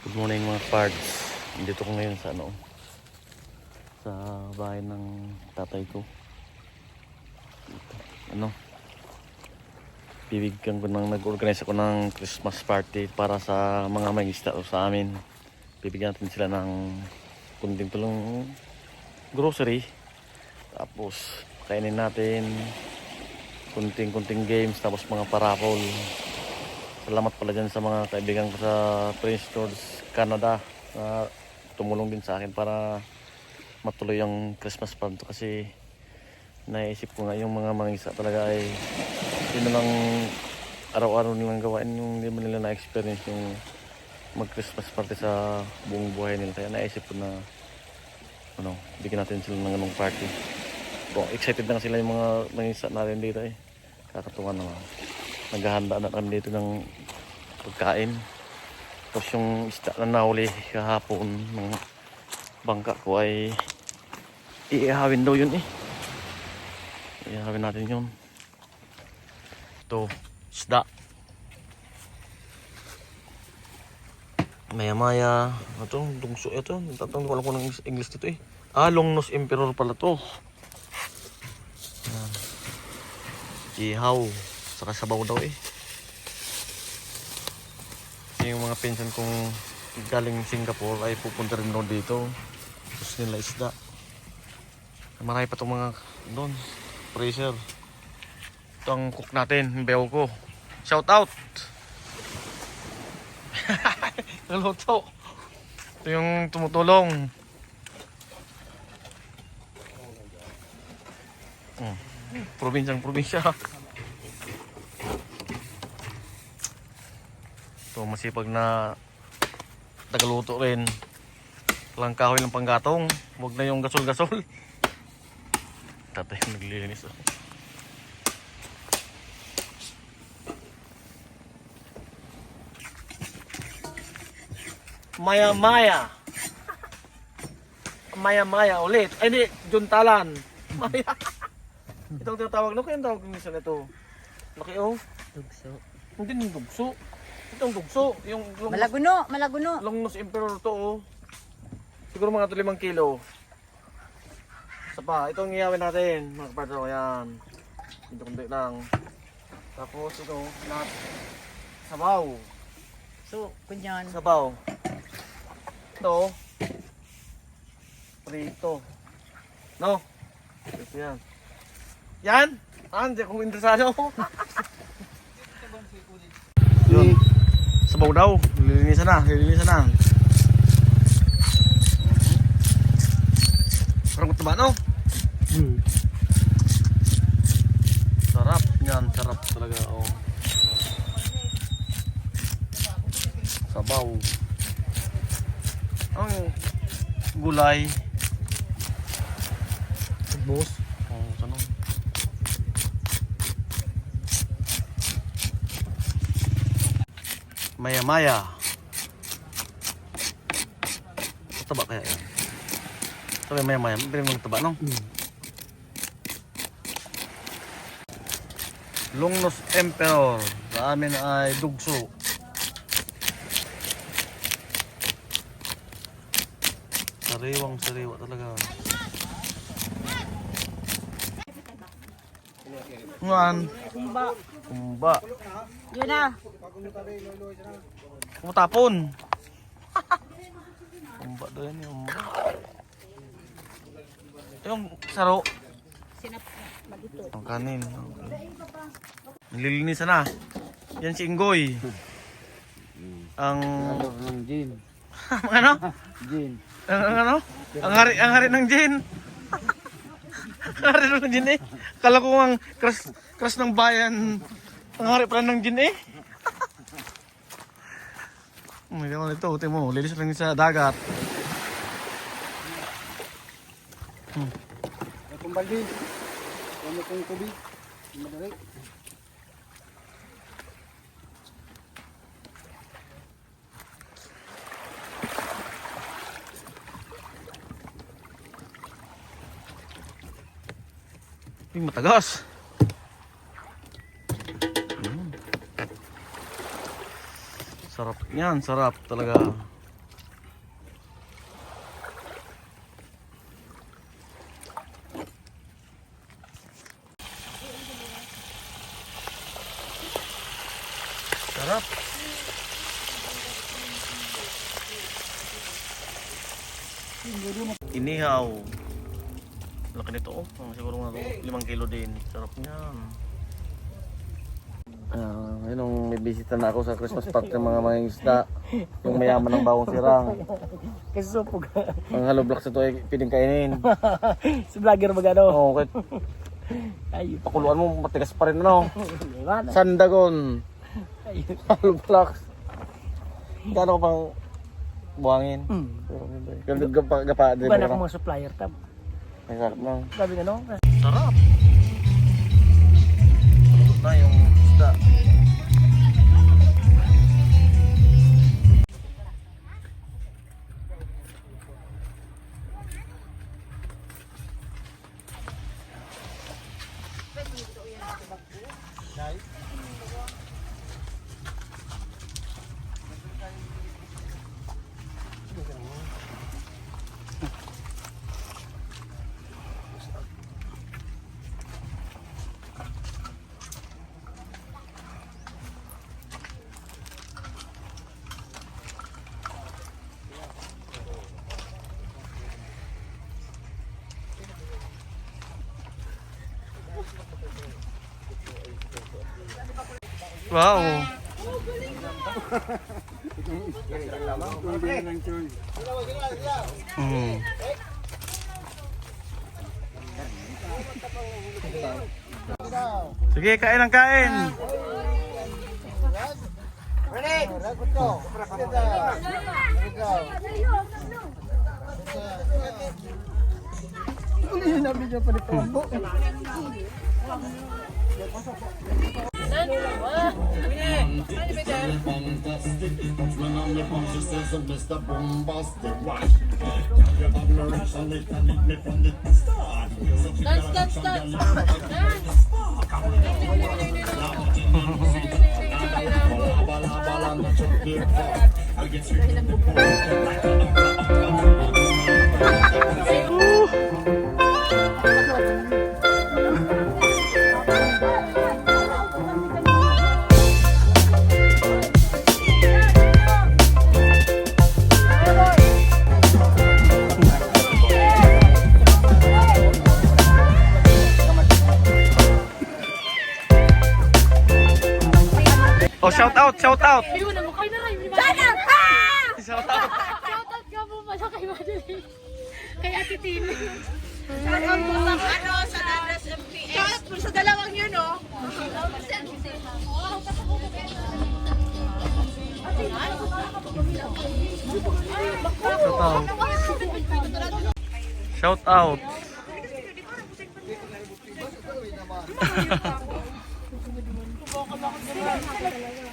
Good morning mga pards. Dito ko ngayon sa sa bahay ng tatay ko. Dito. Bibigyan ko nag-organize ako ng Christmas party para sa mga may isda sa amin. Bibigyan natin sila ng kunting tulong grocery. Tapos kainin natin kunting games, tapos mga parapol. Salamat pala dyan sa mga kaibigan ko sa Prince George, Canada na tumulong din sa akin para matuloy yung Christmas party kasi naisip ko nga yung mga mangisa talaga ay yun na lang araw-araw nilang gawain, yung hindi mo nila na-experience yung mag-Christmas party sa buong buhay nila. Kaya naisip ko na bigyan natin sila ng ganung party. So, excited na sila yung mga mangisa natin dito kakatuwa naman. Naghahanda na kami dito ng pagkain. Tapos yung isda na nahuli kahapon ng bangka ko ay iihawin daw yun iihawin natin yun. Ito, isda. Maya ito, dungso ito. Tatang ko alam ko ng English dito Longnose Emperor pala to. Yan. Ihaw. Saka sabaw daw yung mga pinsan kong galing Singapore ay pupunta rin doon dito. Gusto nila isda. Marami pa itong mga doon freezer. Ito ang cook natin, yung bew ko. Shout out. Naluto. Ito yung tumutulong. Probinsya. Ito masipag na tagaluto rin. Walang kahoy ng panggatong. Huwag na yung gasol-gasol. Tatay naglilinis Maya ulit. Ay di, juntalan. Maya. Itong tinatawag kaya ang tawag minsan ito. Laki Dugso. Hindi yung dugso. Itong dugso, yung Malaguno. Longnose Emperor to siguro mga 5 kilo. Isa pa, itong iyawin natin mga kapartner. Yan. Ito kunti lang. Tapos ito, sabaw. So, kunyan. Sabaw. Ito. Prito. No? Ito yan. Yan? Hindi akong interesado. Yun. Sabaw daw. Lilinisan na. Parang mataba, no? Sarap. Yan, sarap talaga. Sabaw. Ang gulay. Boss. Sanong. Maya. Taba kaya yan. Sabi maya. Pero mong taba, no? Longnose Emperor. Sa amin ay dugso. Sariwa talaga. Ngan. Kumba. Yun na. Kumutapon. Kumba doon yung yung saro. Ang kanin. Okay. Nililinisan na. Yan si Ingoy. Ang Ng gin. ano? Gin. Ang hari ng gin. Ang hari ng gin Kala ko ang crush ng bayan. Ang hari pala ng gin May gano'n ito, uti mo, lilis lang sa dagat. Itong baldi. Ano kong tubig? Madali. Yung matagas. Sarap yan, sarap talaga. Inihaw. Laki nito oh. Siguro nga 5 kilo din. Sarap niyan. Yun nung may bisita na ako sa Christmas party ng mga isda. Yung mayaman ng bawang sirang. Kasi supog. Ang hollow blocks ito ay piling kainin. Si vlogger magano. Oo, kahit Ay, pakuluan mo matigas pa rin ano. wala. Sandagon. Ay. Hollow blocks. Gano'n ko pang buhangin. Gano'n gapa. Iba na akong mga supplier tab. Ang sarap na. Sabi nga no. Sarap. Sarap na yung isda. Wow. Sige, kain ang kain. Oh, shout out, shout out. Shout Shout out. out ka po pala kay Madeline. Kay Ate Timmy. Shout out po sa sa Dadas MPS. Shout out po sa dalawang yun, oh. Shout out. Shout out.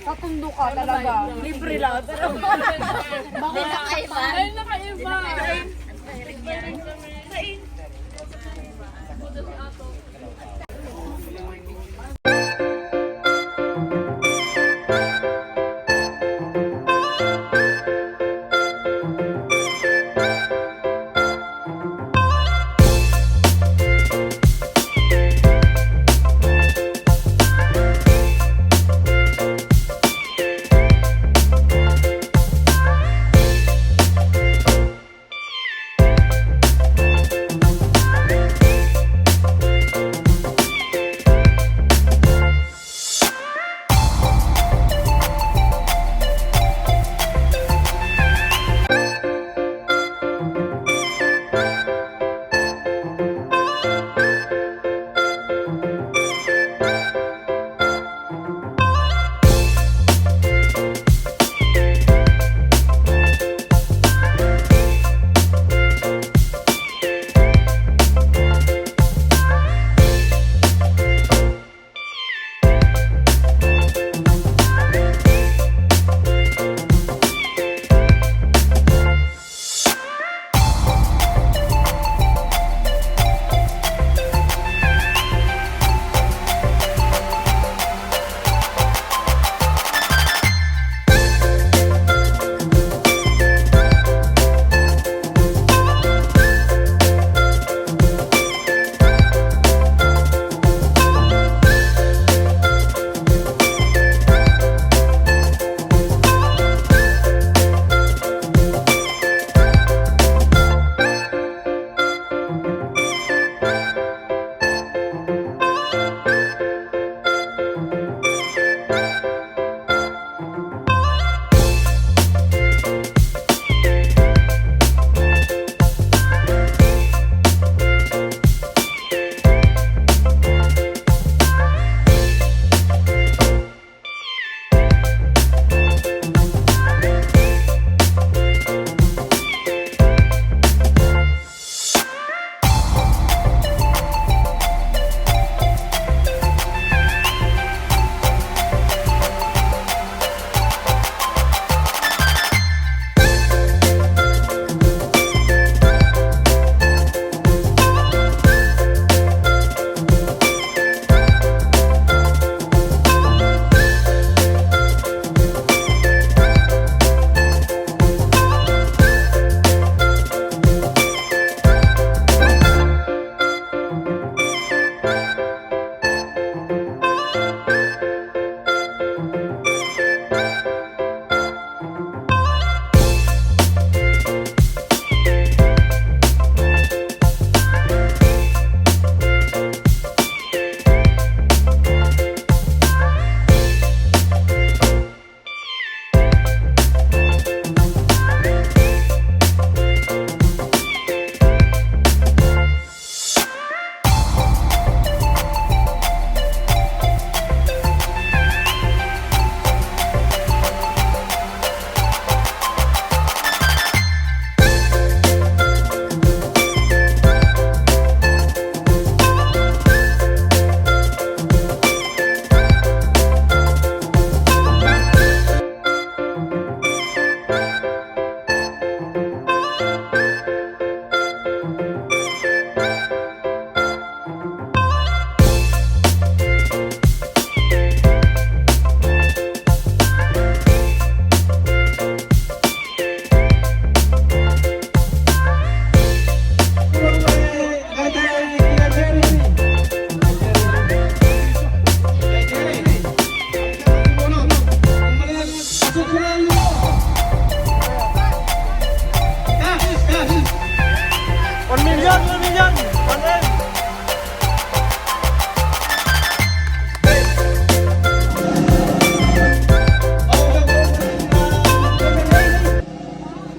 Katundo ka talaga. Libre lang. Pero bakit nakaiba? Ay, nakaiba.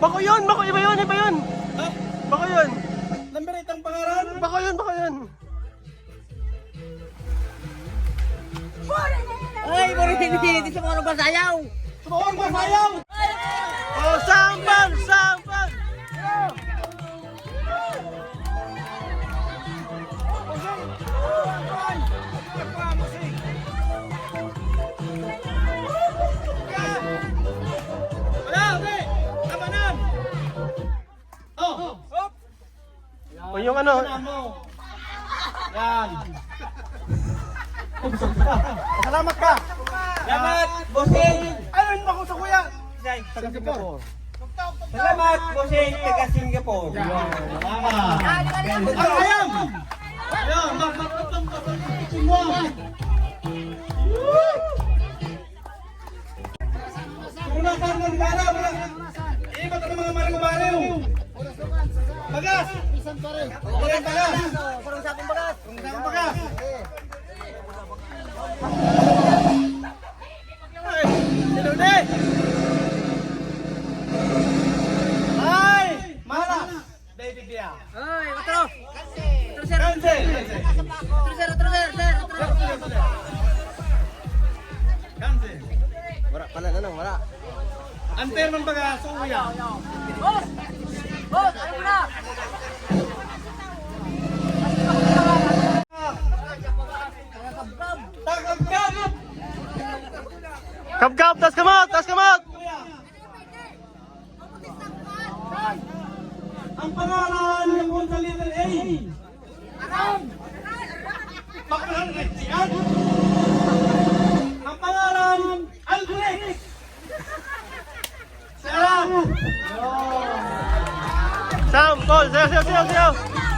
Bako yun! Bako! Iba yun! Iba yun! Ha? Bako yun! Number 8 ang pangalan? Bako yun! Bako yun! Ay, hindi sa mga basayaw. Sumaon ba sayaw? Oh, sambal! Sambal! Wala, okay. Kapanan. Oh. Hop. O yung ano? Kapanan mo. Yan. Salamat ka. Salamat, bossing! Ayun ba ko sa kuya? Taga Singapore. Salamat, bossing, taga Singapore. Salamat. Ang ayam. Ayam, semua. Gunakan ng gara, ibat ang mga mariw-mariw. Bagas. Bagas, bagas. Kurang sa ating bagas. Kurang bagas. Sinude! Ay! Malas! David Dia. Ay, otro. Cancel! Cancel! Wala pala na lang, wala. Anter man baga, suya. Boss! Boss, ano mo na? Tagagkab! Kap-kap! Tas kamot! Tas kamot! Ang pangalan ng kung sa letter A. Pakalan Retsian. Ang pangalan, Albrecht. Salam. Sam! Paul! Sayo! Sayo! Sayo! Sayo!